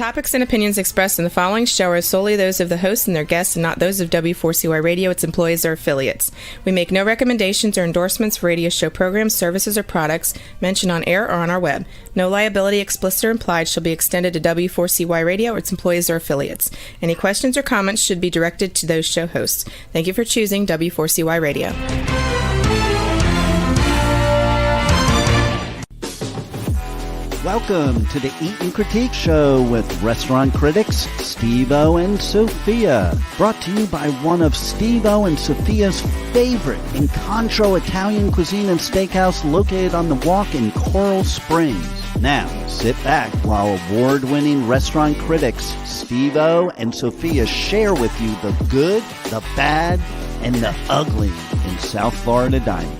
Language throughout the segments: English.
topics and opinions expressed in the following show are solely those of the hosts and their guests and not those of W4CY Radio, its employees, or affiliates. We make no recommendations or endorsements for radio show programs, services, or products mentioned on air or on our web. No liability, explicit or implied, shall be extended to W4CY Radio, its employees, or affiliates. Any questions or comments should be directed to those show hosts. Thank you for choosing W4CY Radio. Welcome to the Eat and Critique Show with restaurant critics Steve-O and Sophia. Brought to you by one of Steve-O and Sophia's favorite Incontro Italian cuisine and steakhouse located on the Walk in Coral Springs. Now, sit back while award-winning restaurant critics Steve-O and Sophia share with you the good, the bad, and the ugly in South Florida dining.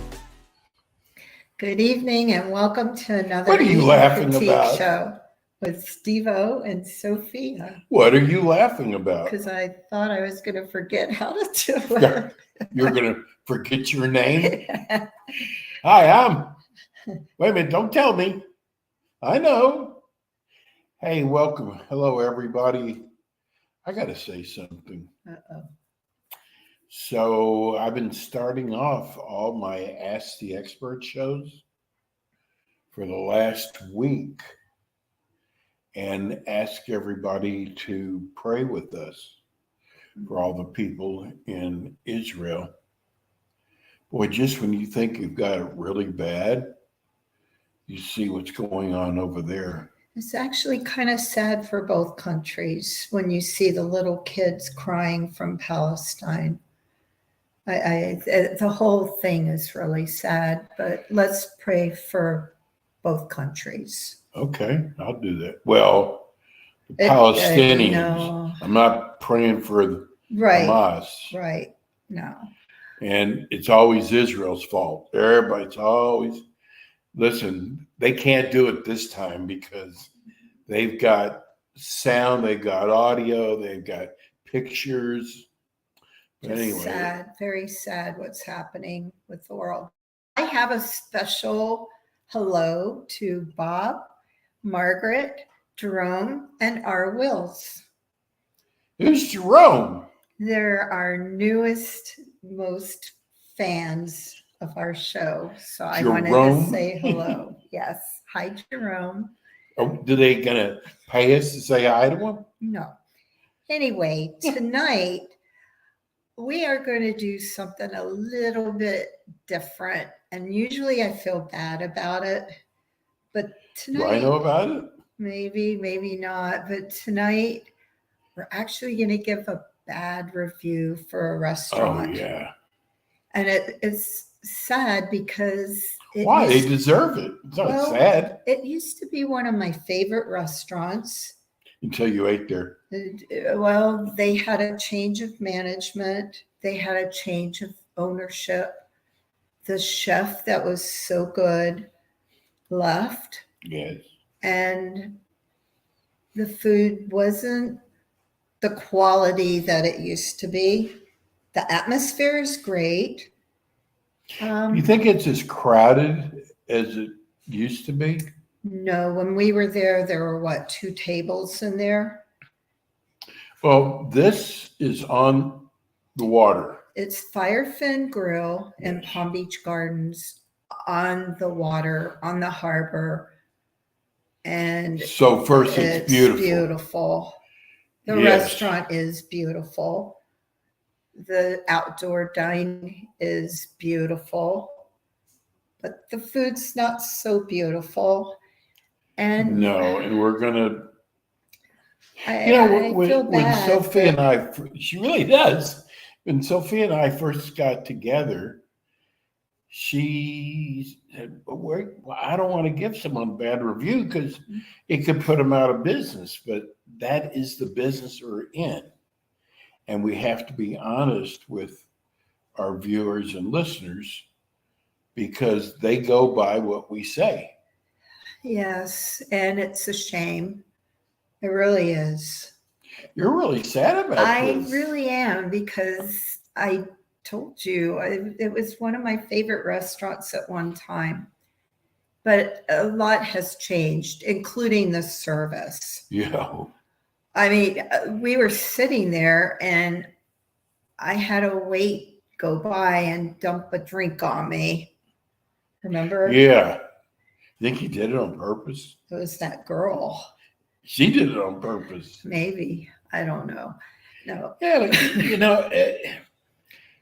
Good evening and welcome to another What are you laughing about? Show with Steve-O and Sophia. What are you laughing about? Because I thought I was going to forget how to do it. You're going to forget your name? Hi, wait a minute, don't tell me. I know. Hey, welcome. Hello, everybody. I got to say something. Uh-oh. So I've been starting off all my Ask the Expert shows for the last week and ask everybody to pray with us for all the people in Israel. Boy, just when you think you've got it really bad, you see what's going on over there. It's actually kind of sad for both countries when you see the little kids crying from Palestine. The whole thing is really sad, but let's pray for both countries. Okay, I'll do that. Well, the Palestinians. No. I'm not praying for the Right. Hamas. Right. No. And it's always Israel's fault. Everybody's always, listen, they can't do it this time because they've got sound, they've got audio, they've got pictures. Anyway. Sad, very sad what's happening with the world. I have a special hello to Bob, Margaret, Jerome, and our Wills. Who's Jerome? They're our newest, most fans of our show. So I wanted to say hello. Yes. Hi, Jerome. Oh, do they gonna pay us to say hi to them? No. Anyway, tonight we are going to do something a little bit different. And usually I feel bad about it. But tonight, Do I know about it? Maybe, maybe not. But tonight we're actually going to give a bad review for a restaurant. Oh, yeah. And it's sad because why? They deserve it. It's not sad. It used to be one of my favorite restaurants. Until you ate there. Well, they had a change of management. They had a change of ownership. The chef that was so good left. Yes. And the food wasn't the quality that it used to be. The atmosphere is great. You think it's as crowded as it used to be? No, when we were there were 2 tables in there? Well, this is on the water. It's Firefin Grill in Palm Beach Gardens on the water, on the harbor. And so first it's beautiful. Beautiful. The restaurant is beautiful. The outdoor dining is beautiful. But the food's not so beautiful. And no, and we're gonna. I feel when bad, Sophie and I, she really does. When Sophie and I first got together, she said, well, "I don't want to give someone a bad review because it could put them out of business." But that is the business we're in, and we have to be honest with our viewers and listeners because they go by what we say. Yes, and it's a shame. It really is. You're really sad about this. I really am because I told you it was one of my favorite restaurants at one time. But a lot has changed, including the service. Yeah. I mean, we were sitting there and I had a wait go by and dump a drink on me. Remember? Yeah. You think he did it on purpose? It was that girl. She did it on purpose. Maybe. I don't know. No. Yeah,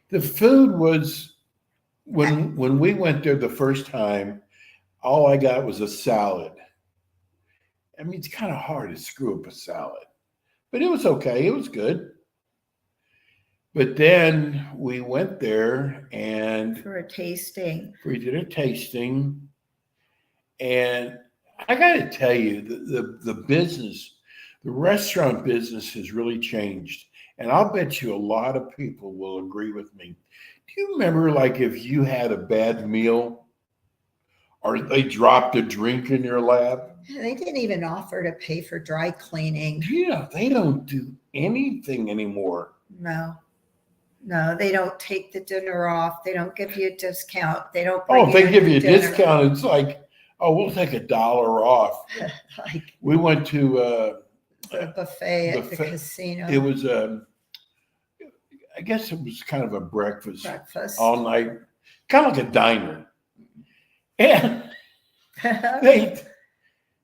the food was when we went there the first time, all I got was a salad. I mean, it's kind of hard to screw up a salad, but it was okay. It was good. But then we went there and For a tasting. we did a tasting, and I got to tell you, the business, the restaurant business has really changed. And I'll bet you a lot of people will agree with me. Do you remember, like, if you had a bad meal or they dropped a drink in your lap? They didn't even offer to pay for dry cleaning. Yeah, they don't do anything anymore. No, they don't take the dinner off. They don't give you a discount. They don't. Oh, if they give you a dinner. discount, it's like, oh, we'll take $1 off. Like We went to the buffet at the buffet. casino. It was I guess it was kind of a breakfast all night, kind of like a diner. And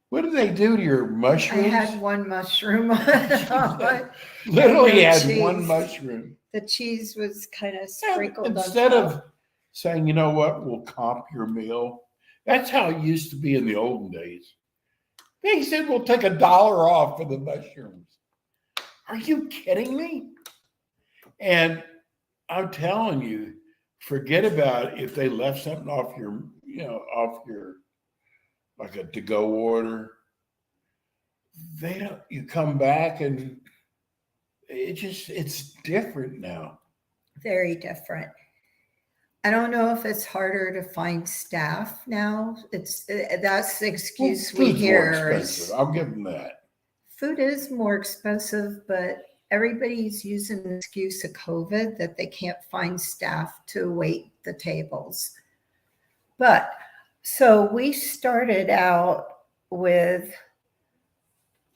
what did they do to your I mushrooms? had one mushroom on it. Literally no had cheese. one mushroom. The cheese was kind of And sprinkled instead on of top. saying, you know what, we'll comp your meal. That's how it used to be in the olden days. They said, we'll take $1 off for the mushrooms. Are you kidding me? And I'm telling you, forget about if they left something off your, like a to-go order. They don't, you come back and it's different now. Very different. I don't know if it's harder to find staff now. That's the excuse we Food's more hear. expensive. I'll give them that. Food is more expensive, but everybody's using the excuse of COVID that they can't find staff to wait the tables. But so we started out with,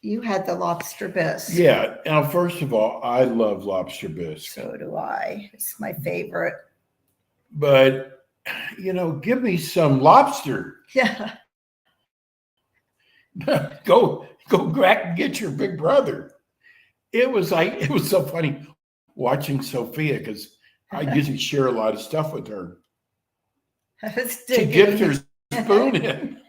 you had the lobster bisque. Yeah. Now, first of all, I love lobster bisque. So do I. It's my favorite. But, give me some lobster. Yeah. Go back and get your big brother. It was so funny watching Sophia because I usually share a lot of stuff with her. She dipped her spoon in.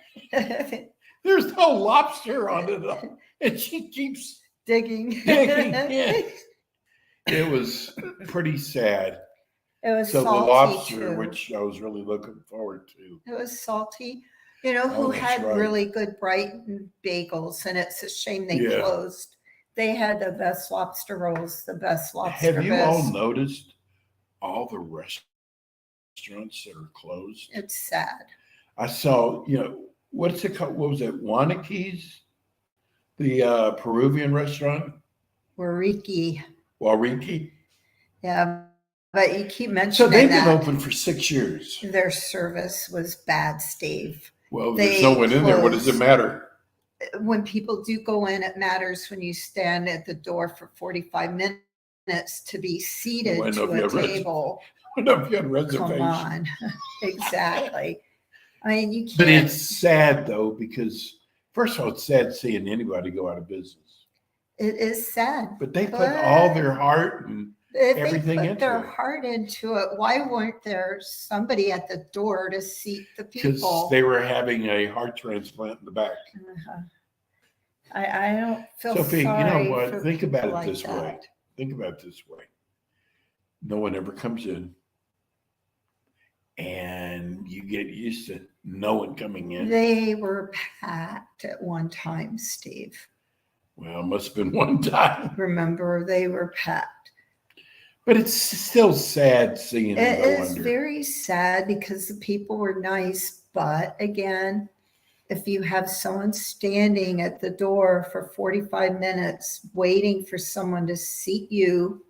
There's no lobster on it, and she keeps digging. Yeah. It was pretty sad. It was so salty the lobster, too. Which I was really looking forward to. It was salty. Who had right. really good Brighton bagels, and it's a shame they Yeah. closed. They had the best lobster rolls, the best lobster Have you bisque. all noticed all the restaurants that are closed? It's sad. I saw, what's it called? What was it? Wanaki's, the Peruvian restaurant? Wariki. Yeah, but you keep mentioning so they've that. been open for 6 years. Their service was bad, Steve. Well, They there's no one in there. What does it closed. matter? When people do go in, it matters when you stand at the door for 45 minutes to be seated Well, I know to if you a had table. I don't know if you had a Come reservation. on. Exactly. I mean, you can't. But it's sad, though, because, first of all, it's sad seeing anybody go out of business. It is sad. But they put But all their heart and if everything they put into their it. heart into it, why weren't there somebody at the door to seat the Because people? they were having a heart transplant in the back. Uh-huh. I don't feel Sophie, sorry. you know what? for Think about people it like this way. that. Think about it this way. No one ever comes in. And you get used to no one coming in. They were packed at one time, Steve. Well, it must have been one time. Remember, they were packed. But it's still sad seeing them It go is under. very sad because the people were nice. But again, if you have someone standing at the door for 45 minutes waiting for someone to seat you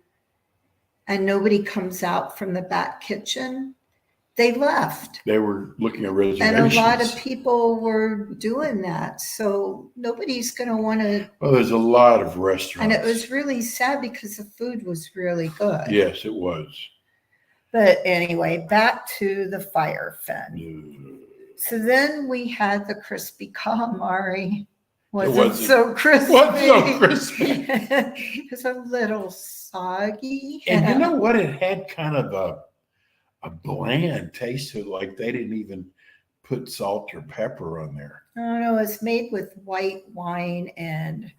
and nobody comes out from the back kitchen, They left. They were looking at And reservations. a lot of people were doing that. So nobody's going to want to. Well, there's a lot of restaurants. And it was really sad because the food was really good. Yes, it was. But anyway, back to the Firefin. So then we had the crispy calamari. Wasn't so crispy. Wasn't so crispy. It was a little soggy. And you know what? It had kind of a bland taste to it, like they didn't even put salt or pepper on there. Oh no, it's made with white wine and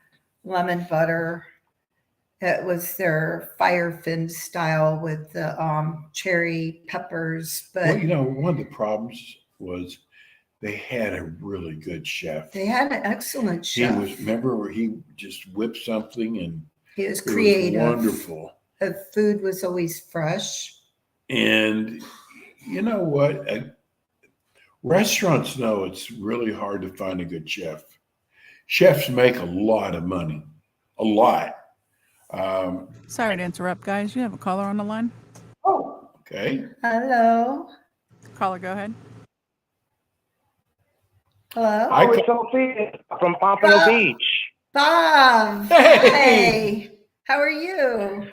lemon butter. It was their Firefin style with the cherry peppers. But Well, you know, one of the problems was they had a really good chef. they had an excellent chef. Remember where he just whipped something and He was it creative. was wonderful. The food was always fresh. And you know what? Restaurants know it's really hard to find a good chef. Chefs make a lot of money, a lot. Sorry to interrupt, guys. You have a caller on the line? Oh, okay. Hello. Caller, go ahead. Hello. I It's Sophie from Pompano Bob. Beach. Bob. Hey. Hey. How are you?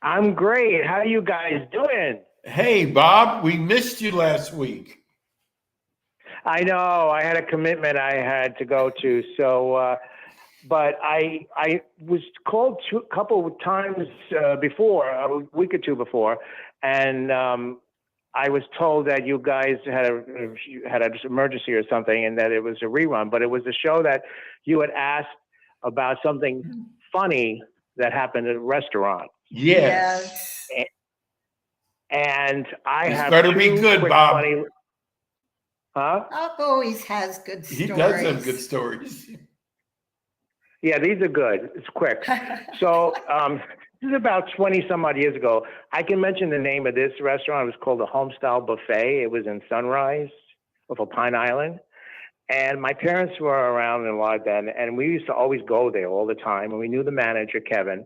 I'm great. How are you guys doing? Hey, Bob, we missed you last week. I know I had a commitment I had to go to, so but I was called a couple of times before, a week or two before, and I was told that you guys had an emergency or something, and that it was a rerun. But it was a show that you had asked about something funny that happened at a restaurant. Yes. And I This have better be two good, quick Bob. funny. Huh? Bob always has good stories. He does have good stories. Yeah, these are good. It's quick. So this is about 20 some odd years ago. I can mention the name of this restaurant. It was called the Homestyle Buffet. It was in Sunrise off of Pine Island. And my parents were around a lot then, and we used to always go there all the time. And we knew the manager, Kevin.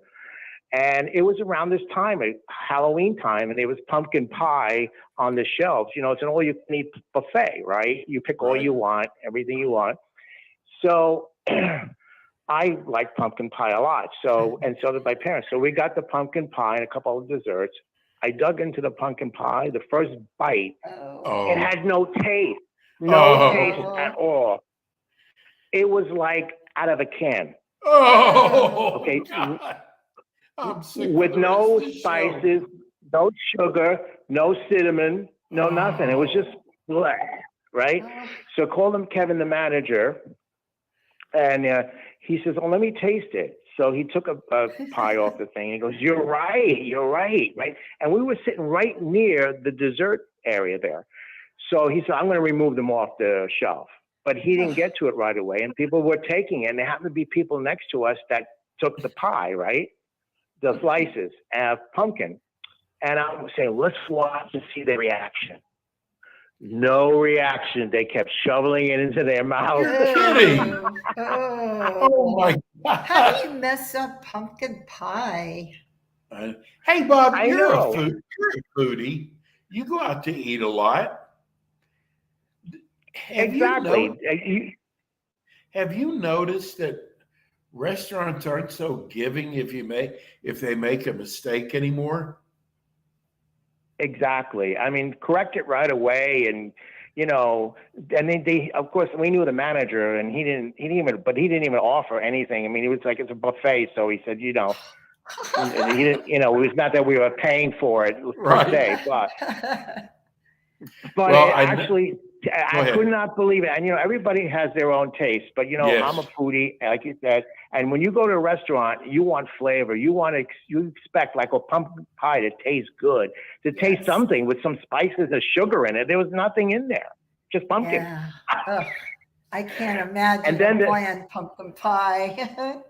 And it was around this time, Halloween time, and there was pumpkin pie on the shelves. You know, it's an all-you-can-eat buffet, right? You pick all you want, everything you want. So I like pumpkin pie a lot. So, and so did my parents. So we got the pumpkin pie and a couple of desserts. I dug into the pumpkin pie. The first bite, Oh. it had no taste, no taste at all. It was like out of a can. Oh. Okay. God. I'm sick With for the no rest of the show. spices, no sugar, no cinnamon, no nothing. It was just blah, right? So called him Kevin, the manager, and he says, "Oh, let me taste it." So he took a pie off the thing. And he goes, "You're right." And we were sitting right near the dessert area there. So he said, "I'm going to remove them off the shelf." But he didn't get to it right away, and people were taking it. And there happened to be people next to us that took the pie, right? The slices of pumpkin. And I was saying, let's watch and see their reaction. No reaction. They kept shoveling it into their mouth. Kidding. Oh my God. How do you mess up pumpkin pie? Hey, Bob, I you're know. you're a foodie. You go out to eat a lot. Exactly. Have you noticed that restaurants aren't so giving if they make a mistake anymore? Exactly. I mean, correct it right away, and you know, and they of course we knew the manager, and he didn't even offer anything. I mean, it was like it's a buffet, so he said, you know, he didn't, you know, it was not that we were paying for it per se, but Well, I could not believe it. And, you know, everybody has their own taste, but, you know, Yes. I'm a foodie, like you said. And when you go to a restaurant, you want flavor. You expect like a pumpkin pie to taste good, to taste something with some spices or sugar in it. There was nothing in there, just pumpkin. Yeah. Ugh, I can't imagine And then a bland pumpkin pie.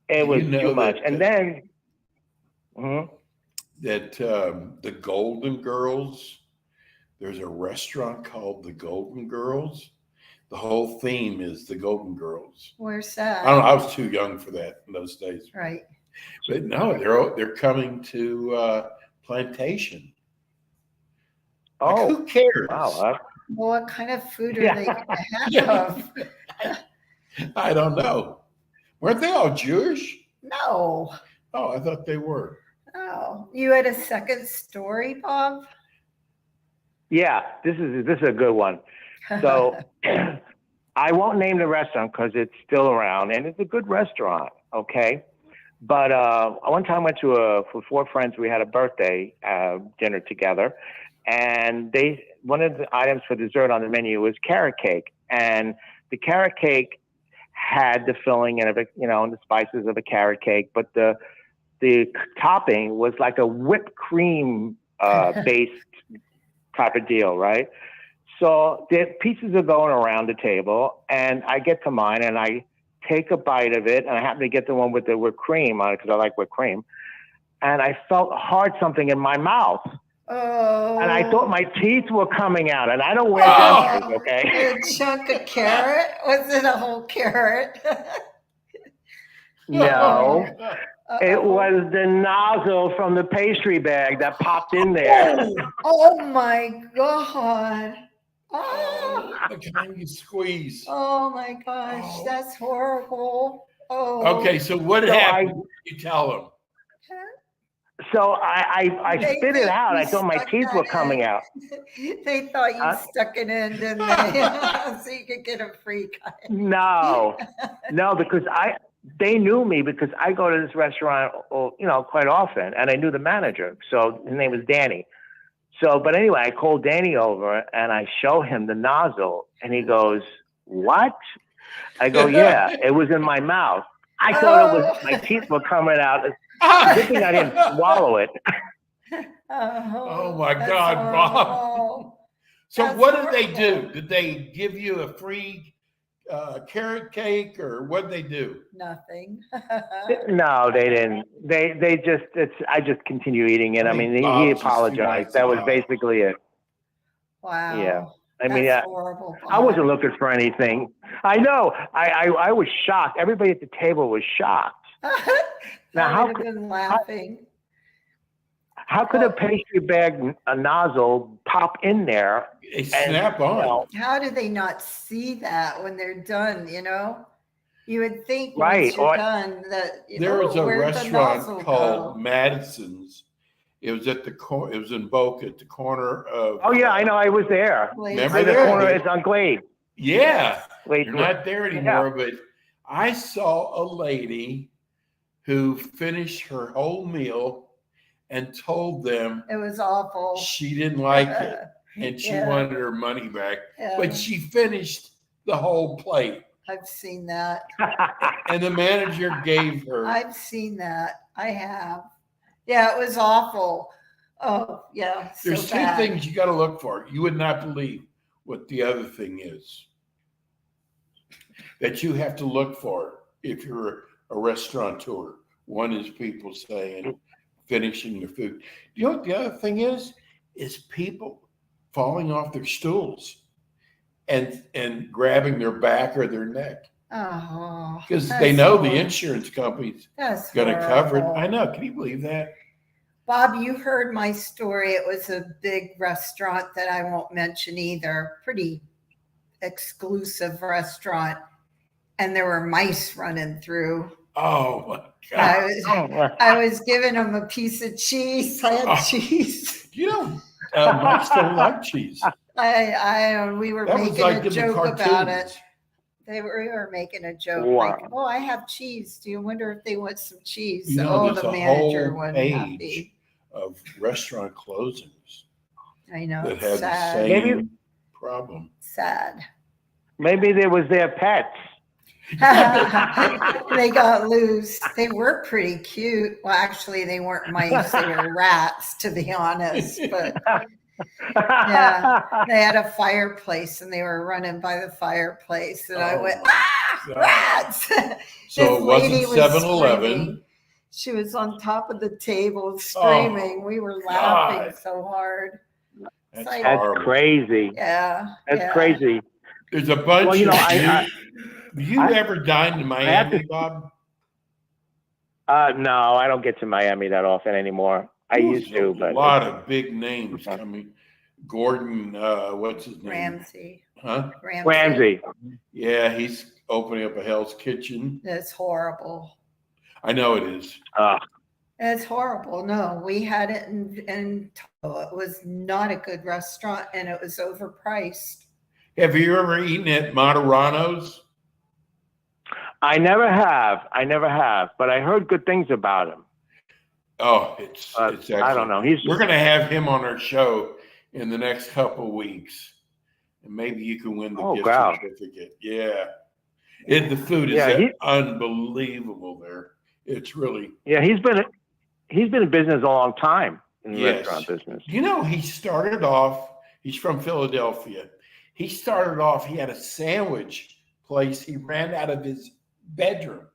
It was You know too much. that- And then, That the Golden Girls, there's a restaurant called the Golden Girls. The whole theme is the Golden Girls. Where's I that? don't know. I was too young for that in those days. Right. But no, they're coming to Plantation. Like, Oh, who cares? wow. What kind of food are Yeah. they going to Yeah. have? I don't know. Weren't they all Jewish? No. Oh, I thought they were. Oh, you had a second story, Bob? Yeah, this is a good one. So I won't name the restaurant because it's still around and it's a good restaurant. Okay. But one time I went to for 4 friends, we had a birthday dinner together, and one of the items for dessert on the menu was carrot cake, and the carrot cake had the filling and the spices of a carrot cake, but the topping was like a whipped cream based type of deal, right? So the pieces are going around the table, and I get to mine, and I take a bite of it, and I happen to get the one with the whipped cream on it because I like whipped cream, and I felt something in my mouth, Oh. and I thought my teeth were coming out, and I don't wear dentures, okay? A chunk of carrot? Was it a whole carrot? No, Uh-oh. it was the nozzle from the pastry bag that popped in there. Oh my God. Oh, the kind you squeeze. Oh my gosh, Oh. that's horrible. Oh. Okay, so what happened? You tell them. So I They spit it think out. you I thought my stuck teeth that were coming in. out. They thought you Huh? stuck it in, didn't they? So you could get a free cut. No, because they knew me because I go to this restaurant, quite often, and I knew the manager. So his name was Danny. So, but anyway, I called Danny over and I show him the nozzle, and he goes, "What?" I go, "Yeah, it was in my mouth. I thought it was my teeth were coming out. Good thing I didn't swallow it." Oh my that's God, Bob. horrible. So That's what did they horrible. do? Did they give you a free carrot cake, or what did they do? Nothing. No, they didn't. They just I just continue eating it. I mean, he Bob's just too apologized. nice That was about it. basically it. Wow. Yeah. I mean, That's horrible. I wasn't looking for anything. I know. I was shocked. Everybody at the table was shocked. Now, I would have been laughing. How could a pastry bag, a nozzle, pop in there? They snap on. How do they not see that when they're done? You would think Right, once you're done that There was a where'd the nozzle restaurant called go? Madison's. It was at the corner. It was in Boca, at the corner of. Oh yeah, I know. I was there. Remember Right, the there? corner is on Glade. Yeah, Glade. you're not there anymore. But I saw a lady who finished her whole meal and told them It was awful. she didn't like it and she Yeah. wanted her money back. Yeah. But she finished the whole plate. I've seen that. And the manager gave her. I've seen that. I have. Yeah, it was awful. Oh, yeah. So There's two bad. things you got to look for. You would not believe what the other thing is that you have to look for if you're a restaurateur. One is people saying, finishing the food. You know what the other thing is? Is people falling off their stools and grabbing their back or their neck. Oh, Because that's they know the horrible. insurance company's That's going to cover it. horrible. I know. Can you believe that? Bob, you heard my story. It was a big restaurant that I won't mention either. Pretty exclusive restaurant. And there were mice running through. Oh, my God. I was giving them a piece of cheese. I had cheese. You know, mice don't like cheese. We were That was making like a in the joke about it. cartoons. We were making a joke Wow. like, "Oh, I have cheese. Do you wonder if they want some cheese?" You know, Oh, there's the a manager whole wasn't page happy. of restaurant closings I know. that It's had sad. the same Maybe- problem. Sad. Maybe there was their pets. They got loose. They were pretty cute. Well, actually, they weren't mice. They were rats, to be honest. But yeah, they had a fireplace and they were running by the fireplace. And I went, God. rats! So it wasn't lady was 7-Eleven. screaming. She was on top of the table screaming. We were laughing God. so hard. That's Like- That's horrible. crazy. Yeah. That's yeah. crazy. There's a bunch Well, you know, of you ever dined in have Miami, Bob? No, I don't get to Miami that often anymore. I There's used to, a but lot of big names coming. Gordon, what's his name? Ramsey. Huh? Ramsey. Yeah, he's opening up a Hell's Kitchen. That's horrible. I know it is. It's horrible. No, we had it in Tahoe. It was not a good restaurant, and it was overpriced. Have you ever eaten at Moderano's? I never have, but I heard good things about him. Oh, it's excellent. I don't know. We're going to have him on our show in the next couple of weeks, and maybe you can win the gift certificate. Yeah, the food is unbelievable there. It's really he's been in business a long time in the restaurant business. You know, he started off. He's from Philadelphia. He started off. He had a sandwich place. He ran out of his bedroom.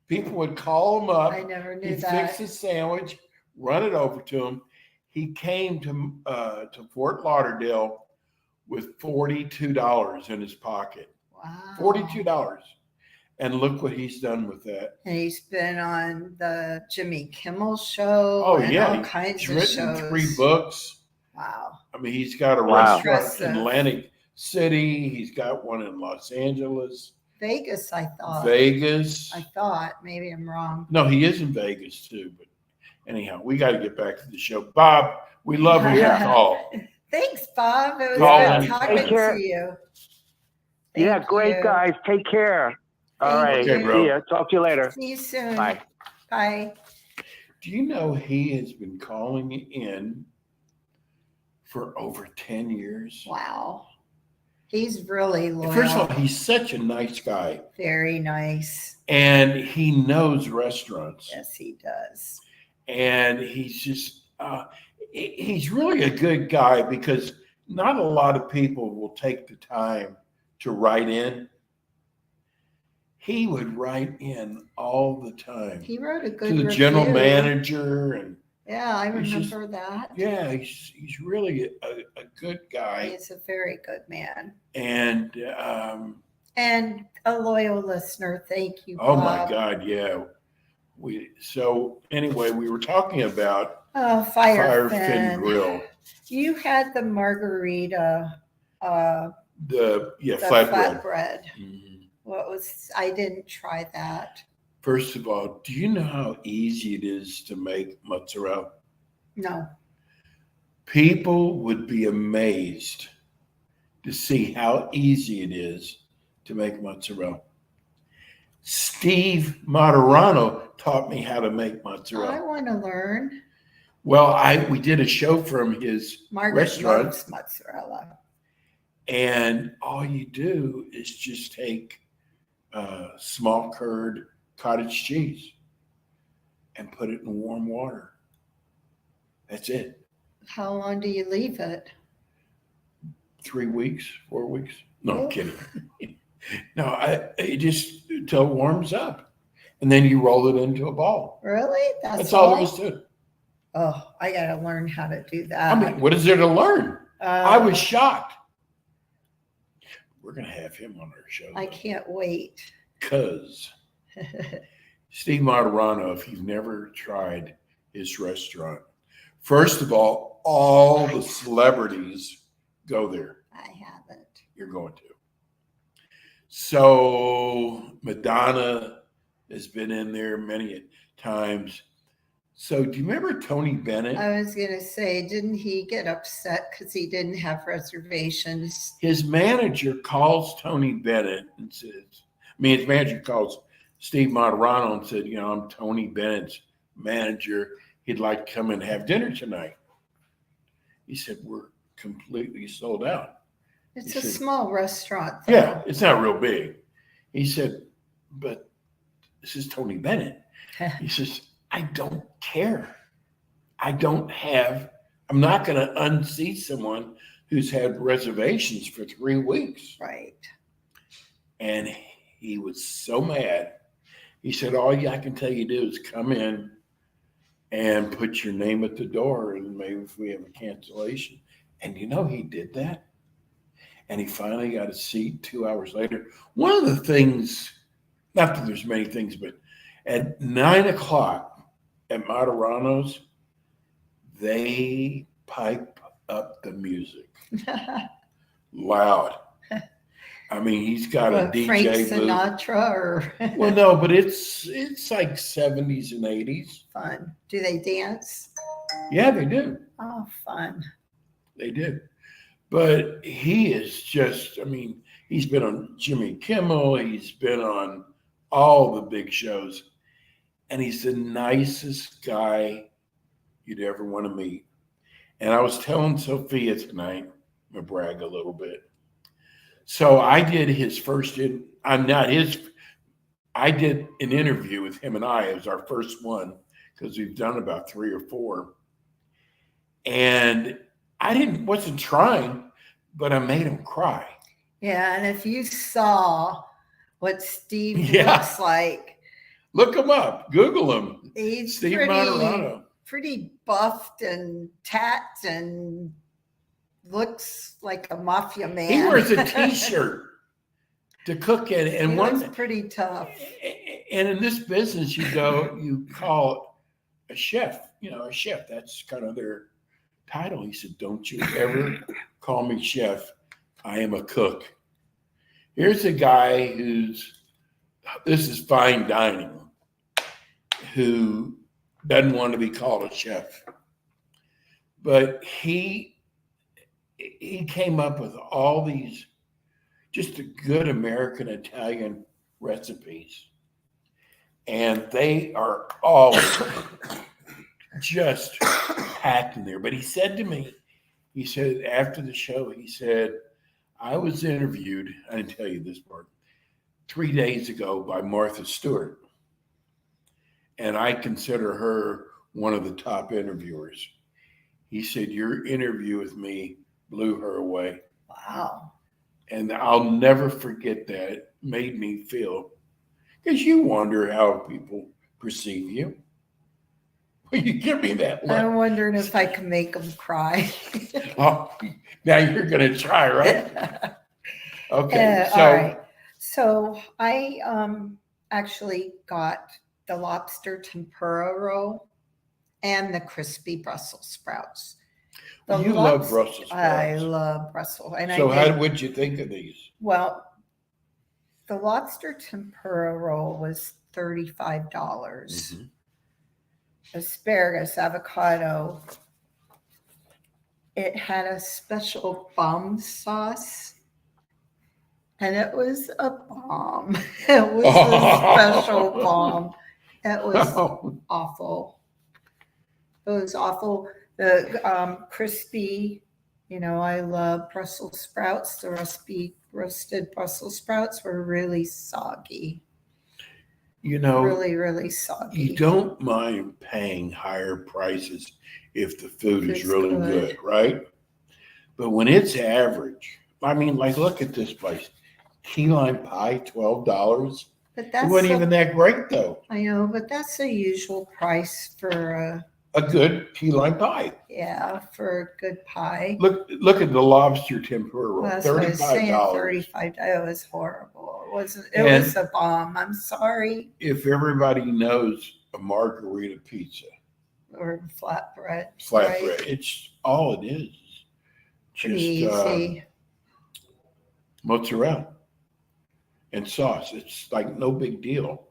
People would call him up. I never knew He'd that. fix his sandwich, run it over to him. He came to Fort Lauderdale with $42 in his pocket. Wow. $42. And look what he's done with that. And he's been on the Jimmy Kimmel show. Oh, and yeah. all kinds He's of written shows. 3 books. Wow. I mean, he's got a restaurant in Atlantic City. He's got one in Los Angeles. Vegas, I thought. Vegas. I thought. Maybe I'm wrong. No, he is in Vegas too. But anyhow, we got to get back to the show. Bob, we love your call. Thanks, Bob. It was good talking to you. Thank great, you. guys. Take care. All right. Okay, bro. See ya. Talk to you later. See you soon. Bye. Bye. Do you know he has been calling in for over 10 years? Wow. He's really loyal. First of all, he's such a nice guy. Very nice. And he knows restaurants. Yes, he does. And he's just, he's really a good guy because not a lot of people will take the time to write in. He would write in all the time. He wrote a good to the review. general manager. And yeah, I remember that. Yeah, he's really a good guy. He's a very good man. And a loyal listener. Thank you, oh Bob. my God, yeah. So anyway, we were talking about Firefin Grill. You had the margarita. The the flatbread. Mm-hmm. I didn't try that. First of all, do you know how easy it is to make mozzarella? No. People would be amazed to see how easy it is to make mozzarella. Steve Moderano taught me how to make mozzarella. I want to learn. Well, we did a show from his restaurant. Loves mozzarella. And all you do is just take small curd cottage cheese and put it in warm water. That's it. How long do you leave it? 3 weeks, 4 weeks. No, I'm kidding. No, it just until it warms up. And then you roll it into a ball. Really? That's all there is to it. Oh, I got to learn how to do that. I mean, what is there to learn? I was shocked. We're going to have him on our show. I can't wait. Because Steve Moderano, if you've never tried his restaurant, first of all the celebrities go there. I haven't. You're going to. So Madonna has been in there many times. So do you remember Tony Bennett? I was going to say, didn't he get upset because he didn't have reservations? His manager calls Tony Bennett and says, his manager calls Steve Moderano and said, I'm Tony Bennett's manager. He'd like to come and have dinner tonight. He said, we're completely sold out. It's a small restaurant. Yeah, it's not real big. He said, but this is Tony Bennett. He says, I don't care. I'm not going to unseat someone who's had reservations for 3 weeks. Right. And he was so mad. He said, all I can tell you to do is come in and put your name at the door and maybe if we have a cancellation. And he did that. And he finally got a seat 2 hours later. One of the things, not that there's many things, but at 9:00 at Moderano's, they pipe up the music. Loud. I mean, he's got a DJ Frank booth. Sinatra or Well, no, but it's like 70s and 80s. fun. Do they dance? Yeah, they do. Oh, fun. They do. But he is just, I mean, he's been on Jimmy Kimmel. He's been on all the big shows. And he's the nicest guy you'd ever want to meet. And I was telling Sophia tonight, I'm going to brag a little bit. So I did his first, I did an interview with him and I. It was our first one because we've done about 3 or 4. And I wasn't trying, but I made him cry. Yeah, and if you saw what Steve Yeah. looks like, Look him up. Google him. he's Steve Moderano. pretty buffed and tacked and looks like a mafia man. He wears a T-shirt to cook in, and He one. looks pretty tough. And in this business, you call a chef. You know, a chef. That's kind of their title. He said, "Don't you ever call me chef. I am a cook." Here's a guy this is fine dining, who doesn't want to be called a chef, but he came up with all these just good American Italian recipes, and they are all just packed in there. But he said to me, he said after the show, he said, I was interviewed, I didn't tell you this part, 3 days ago by Martha Stewart. And I consider her one of the top interviewers. He said, your interview with me blew her away. Wow. And I'll never forget that. It made me feel, because you wonder how people perceive you. Well, you give me that look. I'm wondering if I can make him cry. Oh, now you're going to try, right? Okay. All right. So I actually got the lobster tempura roll and the crispy Brussels sprouts. You love Brussels sprouts. I love Brussels. And so what'd you think of these? Well, the lobster tempura roll was $35. Mm-hmm. Asparagus, avocado. It had a special bomb sauce. And it was a bomb. It was a special bomb. It was awful. It was awful. The crispy, I love Brussels sprouts. The roasted Brussels sprouts were really soggy. Really, really soggy. You don't mind paying higher prices if the food is really good, right? But when it's average, I mean, like, look at this place. Key lime pie, $12. But it wasn't even that great, though. I know, but that's the usual price for a good key lime pie. Yeah, for a good pie. Look at the lobster tempura roll. Well, $35. $35. It was horrible. It was a bomb. I'm sorry. If everybody knows a margarita pizza or flatbread, right? It's all it is. Pretty easy. Mozzarella and sauce. It's like no big deal.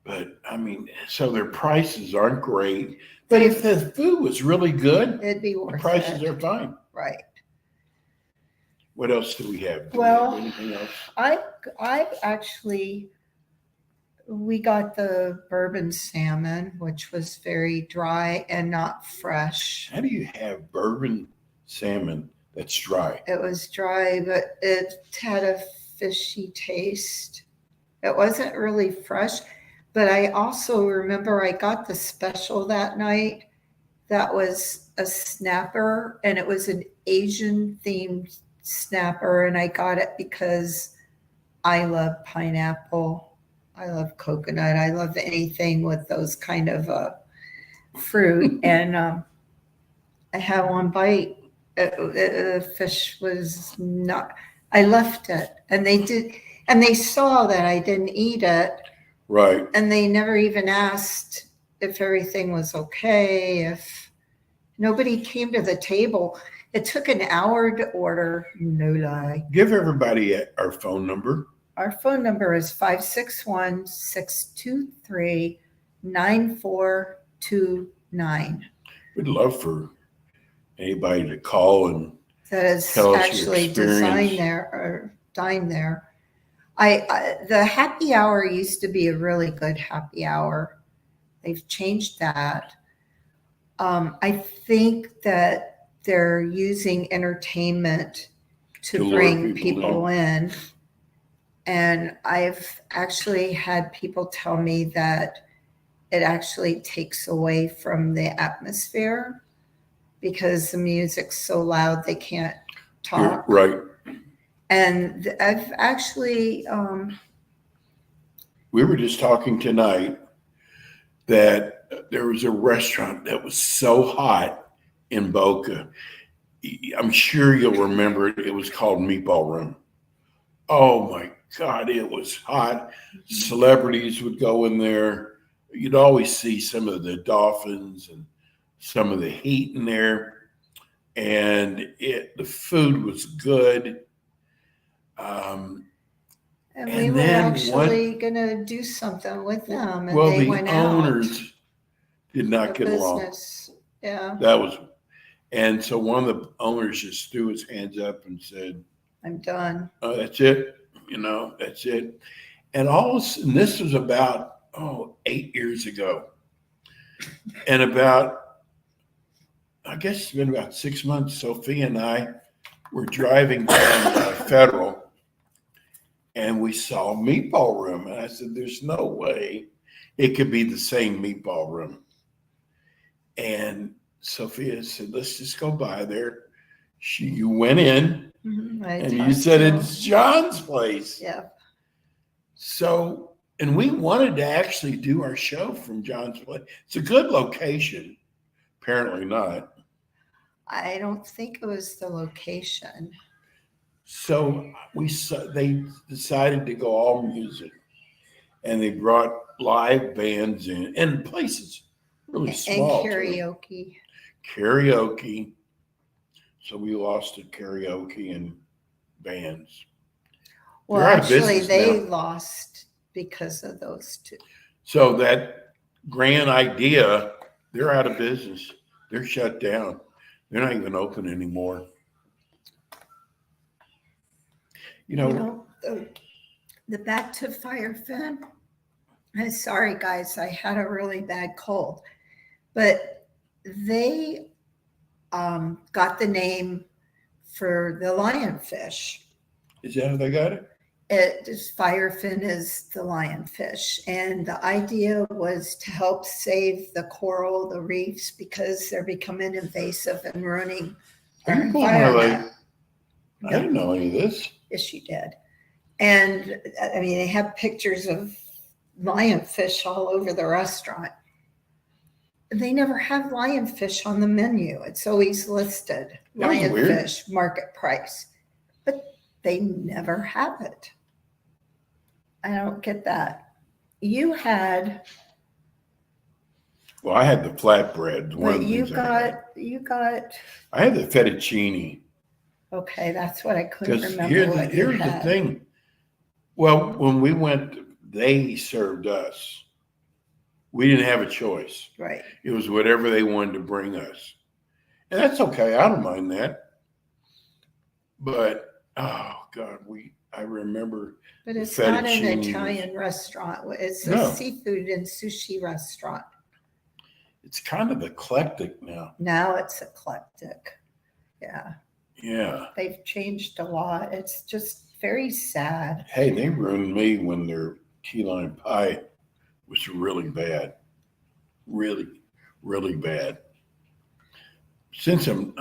But I mean, so their prices aren't great. But if the food was really good, it'd be worth it. The prices are fine. Right. What else do we have? Well, anything else? We got the bourbon salmon, which was very dry and not fresh. How do you have bourbon salmon that's dry? It was dry, but it had a fishy taste. It wasn't really fresh. But I also remember I got the special that night. That was a snapper, and it was an Asian themed snapper. And I got it because I love pineapple. I love coconut. I love anything with those kind of fruit. And I had one bite. The fish was not, I left it. And they saw that I didn't eat it. Right. And they never even asked if everything was okay, Nobody came to the table. It took an hour to order, no lie. Give everybody our phone number. Our phone number is 561-623-9429. We'd love for anybody to call and That is tell us your actually experience. designed there or dined there. The happy hour used to be a really good happy hour. They've changed that. I think that they're using entertainment to lure bring people people in. And I've actually had people tell me that it actually takes away from the atmosphere because the music's so loud they can't talk. Right. And I've actually, We were just talking tonight that there was a restaurant that was so hot in Boca. I'm sure you'll remember it. It was called Meatball Room. Oh my God, it was hot. Celebrities would go in there. You'd always see some of the dolphins and some of the heat in there. And the food was good. and we were actually going to do something with them. And Well, they the went owners did not the get along. business. Yeah, And so one of the owners just threw his hands up and said, I'm done. "Oh, that's it. That's it." And and this was about 8 years ago. And I guess it's been about 6 months. Sophia and I were driving down Federal, and we saw Meatball Room, and I said, "There's no way it could be the same Meatball Room." And Sophia said, "Let's just go by there." You went in, and you said, "It's John's place." Yeah. So, and we wanted to actually do our show from John's place. It's a good location. Apparently not. I don't think it was the location. So they decided to go all music, and they brought live bands in and places really small. And karaoke. Karaoke. So we lost at karaoke and bands. Well, They're out of actually, business they now. lost because of those two. So that grand idea, they're out of business. They're shut down. They're not even open anymore. The back to Firefin. I'm sorry, guys, I had a really bad cold, but they got the name for the lionfish. Is that how they got it? Firefin is the lionfish, and the idea was to help save the coral, the reefs, because they're becoming invasive and ruining our environment. I didn't know any of this. Yes, you did. And I mean, they have pictures of lionfish all over the restaurant. They never have lionfish on the menu. It's always listed lionfish, market price, but they never have it. I don't get that. You had. Well, I had the flatbread. But you got. I had the fettuccine. Okay, that's what I couldn't remember. Here's the thing. Well, when we went, they served us. We didn't have a choice. Right. It was whatever they wanted to bring us. And that's okay. I don't mind that. But, oh, God, I remember. But it's not an Italian restaurant. It's a seafood and sushi restaurant. It's kind of eclectic now. Now it's eclectic. Yeah. Yeah. They've changed a lot. It's just very sad. Hey, they ruined me when their key lime pie was really bad. Really, really bad. Since I'm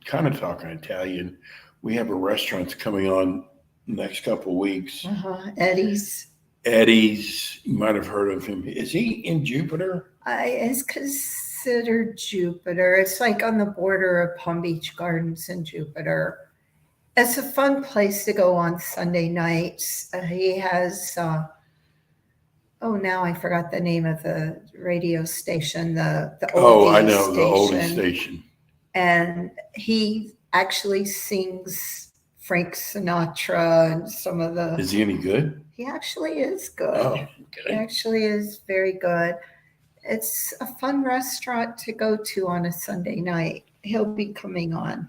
kind of talking Italian, we have a restaurant coming on next couple of weeks. Eddie's. You might have heard of him. Is he in Jupiter? It's considered Jupiter. It's like on the border of Palm Beach Gardens and Jupiter. It's a fun place to go on Sunday nights. He has, now I forgot the name of the radio station, the oldie I know, station. the oldie station. And he actually sings Frank Sinatra and some of the. Is he any good? He actually is good. Oh, He okay. actually is very good. It's a fun restaurant to go to on a Sunday night. He'll be coming on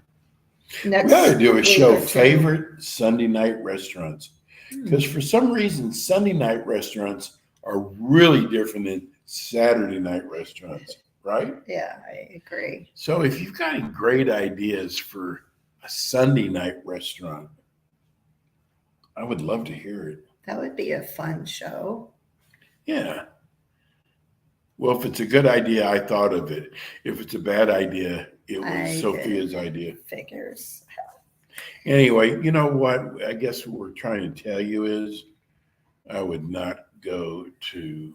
next. We ought to do a week show, or two. favorite Sunday night restaurants. Hmm. Because for some reason, Sunday night restaurants are really different than Saturday night restaurants, right? Yeah, I agree. So if you've got any great ideas for a Sunday night restaurant, I would love to hear it. That would be a fun show. Yeah. Well, if it's a good idea, I thought of it. If it's a bad idea, it was Sophia's idea. Figures. Anyway, you know what? I guess what we're trying to tell you is I would not go to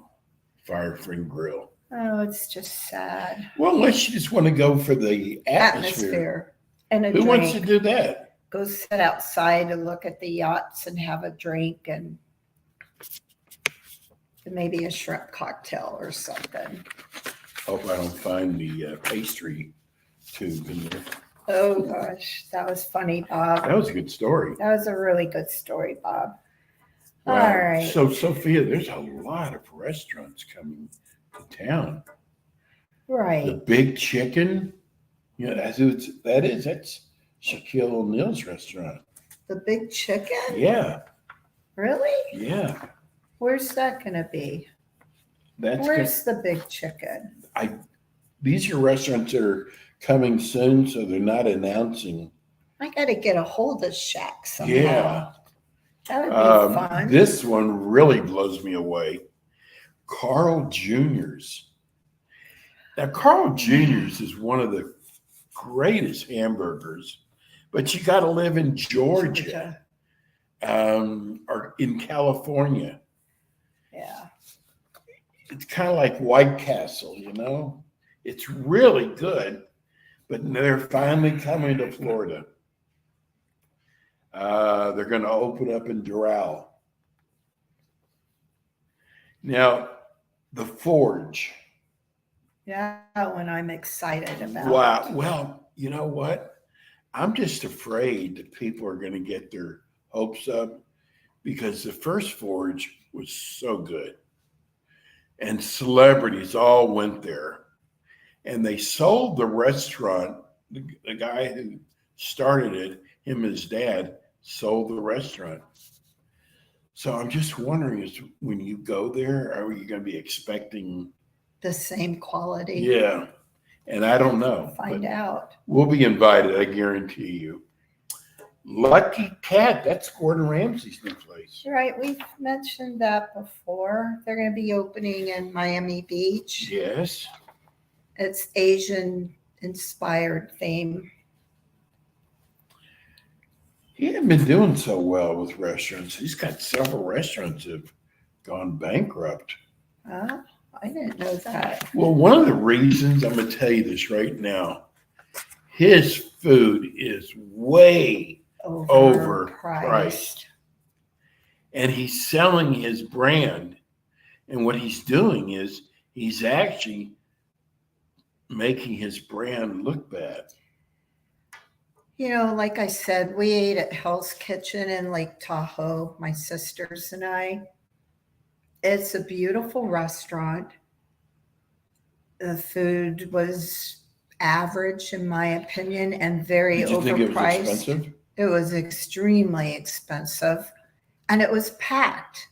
Firefin Grill. Oh, it's just sad. Well, unless you just want to go for the atmosphere. And a Who drink. wants to do that? Go sit outside and look at the yachts and have a drink and maybe a shrimp cocktail or something. Hope I don't find the pastry tube in there. Oh gosh, that was funny, Bob. That was a good story. That was a really good story, Bob. Wow. All right. So, Sophia, there's a lot of restaurants coming to town. The Right. Big Chicken, you know, that's Shaquille O'Neal's restaurant. The Big Chicken? Yeah, Really? yeah. Where's that going to be? That's Where's the Big Chicken? these are restaurants that are coming soon, so they're not announcing. I got to get a hold of Shaq somehow. Yeah. That would be fun. This one really blows me away. Carl Jr.'s. Now, Carl Jr.'s is one of the greatest hamburgers, but you got to live in Georgia, or in California. Yeah. It's kind of like White Castle, you know? It's really good, but they're finally coming to Florida. They're going to open up in Doral. Now, the Forge. Yeah, one I'm excited about. Wow. Well, you know what? I'm just afraid that people are going to get their hopes up because the first Forge was so good. And celebrities all went there. And they sold the restaurant. The guy who started it, him and his dad, sold the restaurant. So I'm just wondering, is when you go there, are you going to be expecting The same quality. Yeah. And I don't know. Find but out. We'll be invited, I guarantee you. Lucky Cat, that's Gordon Ramsay's new place. Right, we've mentioned that before. They're going to be opening in Miami Beach. Yes. It's Asian inspired theme. He hasn't been doing so well with restaurants. He's got several restaurants that have gone bankrupt. I didn't know that. Well, one of the reasons, I'm going to tell you this right now, his food is way overpriced. And he's selling his brand. And what he's doing is he's actually making his brand look bad. You know, like I said, we ate at Hell's Kitchen in Lake Tahoe, my sisters and I. It's a beautiful restaurant. The food was average, in my opinion, and very Did you think it was overpriced. expensive? It was extremely expensive, and it was packed.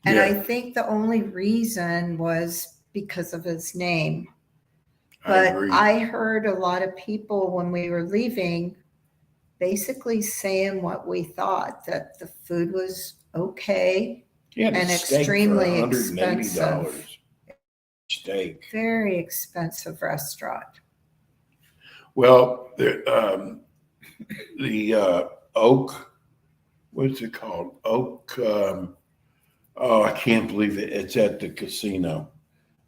And Yeah. I think the only reason was because of his name. I But agree. I heard a lot of people when we were leaving basically saying what we thought, that the food was okay, He had a and steak extremely for $180. expensive. Steak. Very expensive restaurant. Well, the Oak, what's it called? Oak. I can't believe it. It's at the casino.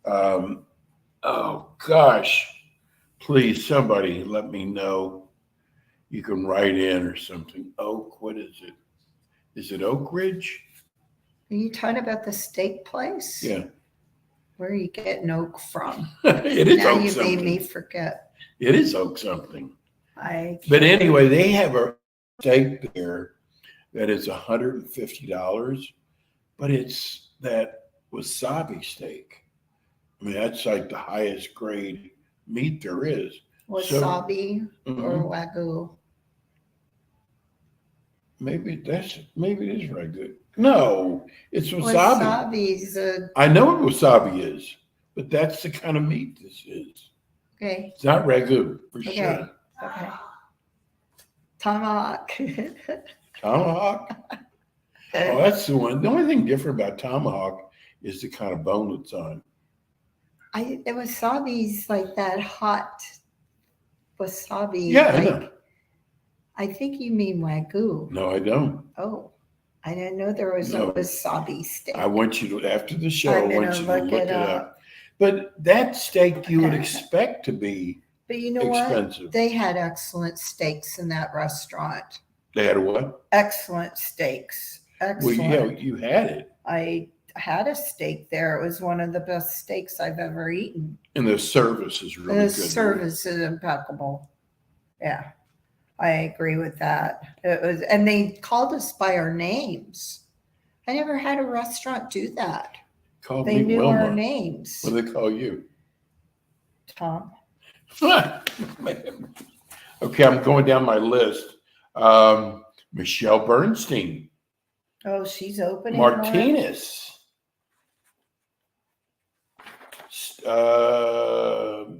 Oh gosh, please, somebody let me know. You can write in or something. Oak, what is it? Is it Oak Ridge? Are you talking about the steak place? Yeah. Where are you getting oak from? It is Now Oak you something. made me forget. It is oak something. But anyway, they have a steak there that is $150, but it's that wasabi steak. I mean, that's like the highest grade meat there is. wasabi or wagyu. Maybe it is right good. No, it's wasabi. Wasabi's I know what wasabi is, but that's the kind of meat this is. okay. It's not ragu for Okay. sure. Okay. Tomahawk. Tomahawk. Oh, that's the one. The only thing different about tomahawk is the kind of bone it's on. The wasabi's like that hot wasabi. Yeah, like, I know. I think you mean wagyu. No, I don't. Oh, I didn't know there was No. a wasabi steak. I want you to, after the show, I I'm want gonna you to look look it it up. up. But that steak you would expect to be But you know expensive. what? They had excellent steaks in that restaurant. They had a what? Excellent steaks. Well, Excellent. yeah, you had it. I had a steak there. It was one of the best steaks I've ever eaten. And the service is really The good. service is impeccable. Yeah, I agree with that. It was, and they called us by our names. I never had a restaurant do that. Call They me knew Wilma. our names. What do they call you? Tom. Okay, I'm going down my list. Michelle Bernstein, Oh, she's opening. one. Martinez.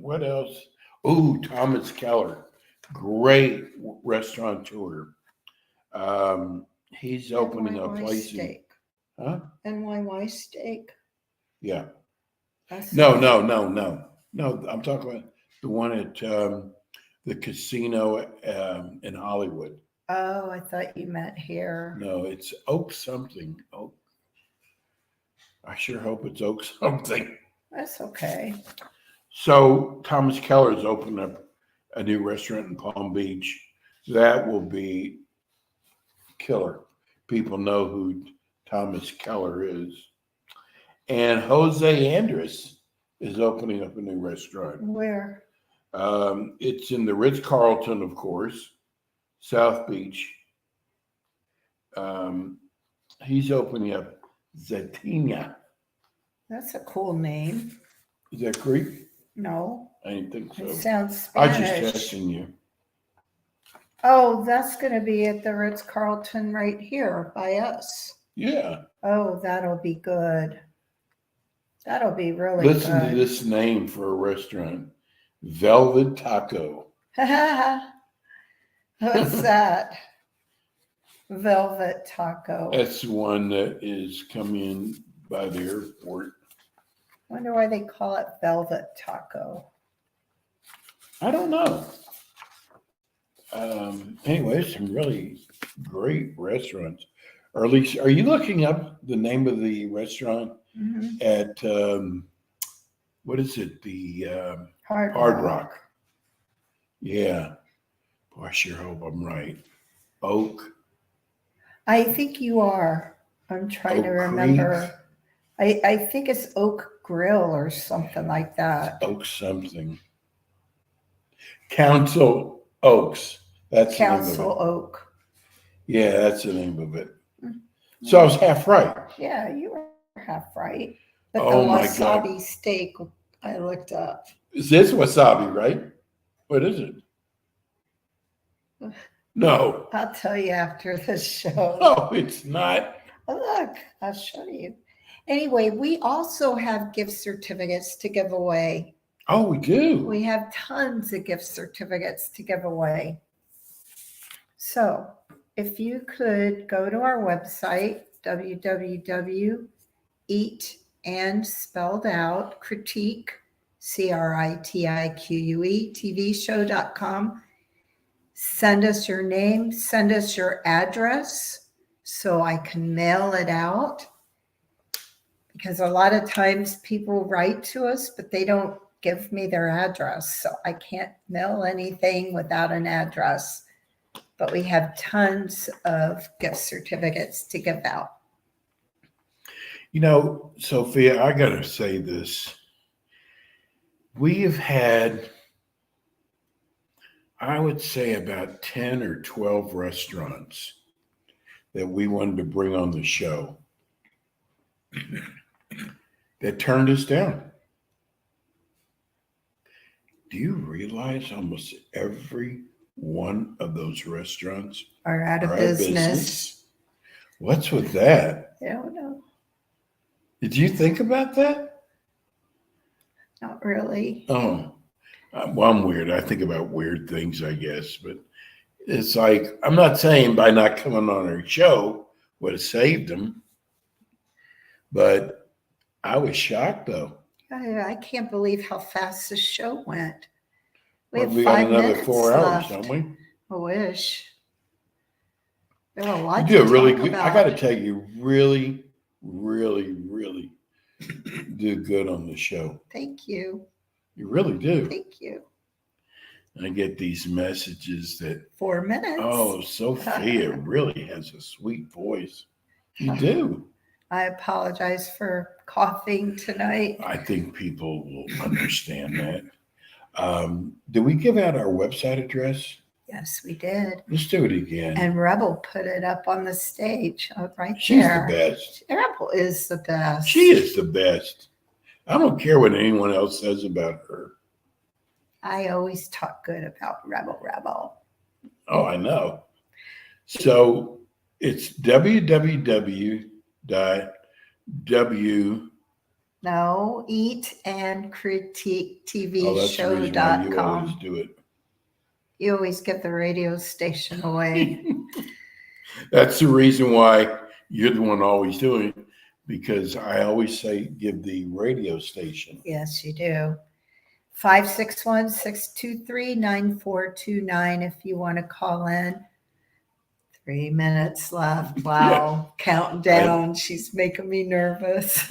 What else? Oh, Thomas Keller, great restaurateur. He's opening a NYY place in, steak. huh? NYY steak. Yeah. That's No. I'm talking about the one at the casino in Hollywood. Oh, I thought you meant here. No, it's Oak something. Oak. I sure hope it's Oak something. That's okay. So Thomas Keller's opened up a new restaurant in Palm Beach. That will be killer. People know who Thomas Keller is. And Jose Andres is opening up a new restaurant. Where? It's in the Ritz-Carlton, of course, South Beach. He's opening up Zetina. That's a cool name. Is that Greek? No, I didn't think so. it sounds I was Spanish. just testing you. Oh, that's going to be at the Ritz-Carlton right here by us. Yeah. Oh, that'll be good. That'll be really Listen good. to this name for a restaurant. Velvet Taco. What's that? Velvet taco. That's the one that is coming in by the airport. Wonder why they call it velvet taco. I don't know. Anyway, some really great restaurants. Or at least, are you looking up the name of the restaurant Mhm. at, what is it? The Hard Rock. Yeah. Boy, I sure hope I'm right. Oak. I think you are. I'm trying to Oak remember. I think it's Oak Grill or something like that. Oak something. Council Oaks. That's the name of Council it. Oak. Yeah, that's the name of it. Mhm. So I was half right. Yeah, you were half right. But Oh the my wasabi God. steak I looked up. Is this wasabi, right? What is it? No. I'll tell you after the show. No, it's not. Oh, look, I'll show you. Anyway, we also have gift certificates to give away. Oh, we do. We have tons of gift certificates to give away. So if you could go to our website, critique, CRITIQUE, tvshow.com. Send us your name, send us your address so I can mail it out. Because a lot of times people write to us, but they don't give me their address. So I can't mail anything without an address. But we have tons of gift certificates to give out. You know, Sophia, I got to say this. We have had I would say about 10 or 12 restaurants that we wanted to bring on the show that turned us down. Do you realize almost every one of those restaurants Are out of are business. What's with that? I don't know. Did you think about that? Not really. Oh, well, I'm weird. I think about weird things, I guess. But it's like, I'm not saying by not coming on our show would have saved them. But I was shocked, though. I can't believe how fast this show went. We Well, have we got 5 another minutes 4 hours, left. don't we? I wish. There are a lot You do to a really talk good. about. I got to tell you, really, really, really do good on the show. Thank you. You really do. Thank you. I get these messages that, 4 minutes. oh, Sophia really has a sweet voice. You do. I apologize for coughing tonight. I think people will understand that. Did we give out our website address? Yes, we did. Let's do it again. And Rebel put it up on the stage right She's there. the best. Rebel is the best. She is the best. I don't care what anyone else says about her. I always talk good about Rebel. Oh, I know. So it's www.w. No, Eat and Critique TV Oh, that's the reason why you show.com. always do it. You always get the radio station away. That's the reason why you're the one always doing it, because I always say give the radio station. Yes, you do. 561-623-9429 if you want to call in. 3 minutes left. Wow. Counting down. She's making me nervous.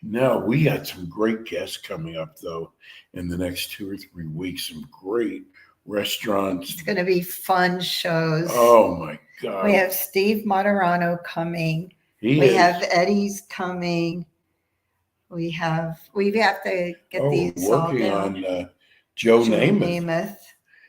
No, we got some great guests coming up, though, in the next 2 or 3 weeks. Some great restaurants. It's going to be fun shows. Oh, my God. We have Steve Moderano coming. He We is. have Eddie's coming. We have to get these all working down. on Joe Namath.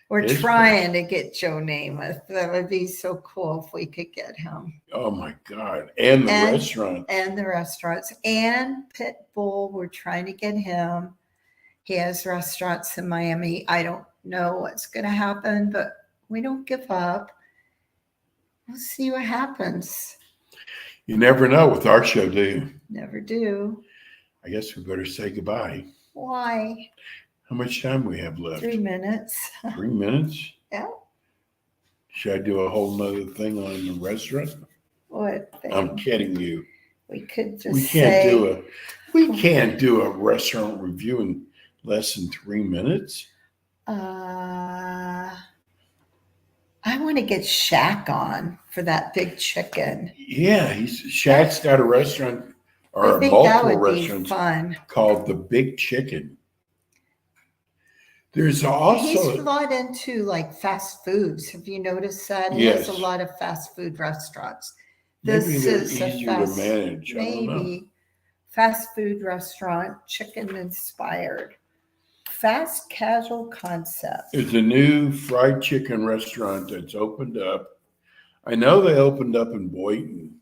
We're His trying to get Joe Namath. That would be so cool if we could get him. Oh, my God. And the restaurant. And the restaurants. And Pitbull, we're trying to get him. He has restaurants in Miami. I don't know what's going to happen, but we don't give up. We'll see what happens. You never know with our show, do you? Never do. I guess we better say goodbye. Why? How much time we have left? 3 minutes. 3 minutes? Yeah. Should I do a whole nother thing on the restaurant? What thing? I'm kidding you. We could just We can't do a restaurant review in less than 3 minutes. I want to get Shaq on for that big chicken. Yeah, Shaq's got a restaurant or I think that multiple would be restaurants fun. called the Big Chicken. There's also He's a lot into like fast foods. Have you noticed that? He Yes. has a lot of fast food restaurants. maybe This they're is a easier to manage. I don't know. maybe fast food restaurant, chicken inspired, fast casual concept. There's a new fried chicken restaurant that's opened up. I know they opened up in Boynton.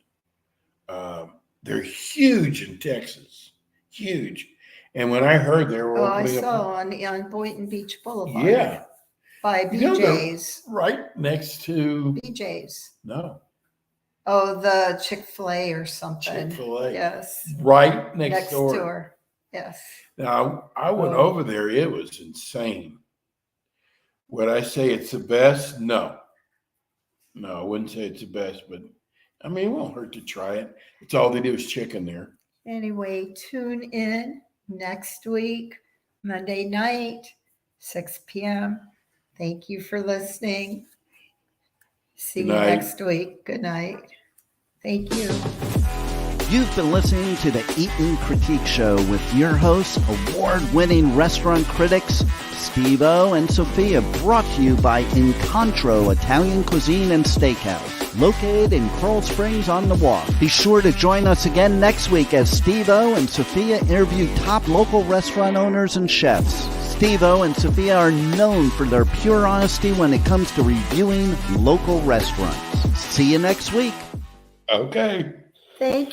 They're huge in Texas, huge. And when I heard they were Oh, I opening saw up, on Boynton Beach Boulevard. yeah, By You know, they're BJ's. right next to BJ's. no Oh, the Chick-fil-A or something. Chick-fil-A, Yes. right next Next door. door. Yes. Now I went Oh. over there; it was insane. Would I say it's the best? No, I wouldn't say it's the best, but I mean, it won't hurt to try it. It's all they do is chicken there. Anyway, tune in next week, Monday night, 6 p.m. Thank you for listening. See Good you night. next week. Good night. Thank you. You've been listening to the Eaton Critique Show with your hosts, award-winning restaurant critics Steve-O and Sophia, brought to you by Incontro Italian Cuisine and Steakhouse, located in Coral Springs on the Walk. Be sure to join us again next week as Steve-O and Sophia interview top local restaurant owners and chefs. Steve-O and Sophia are known for their pure honesty when it comes to reviewing local restaurants. See you next week. Okay. Thank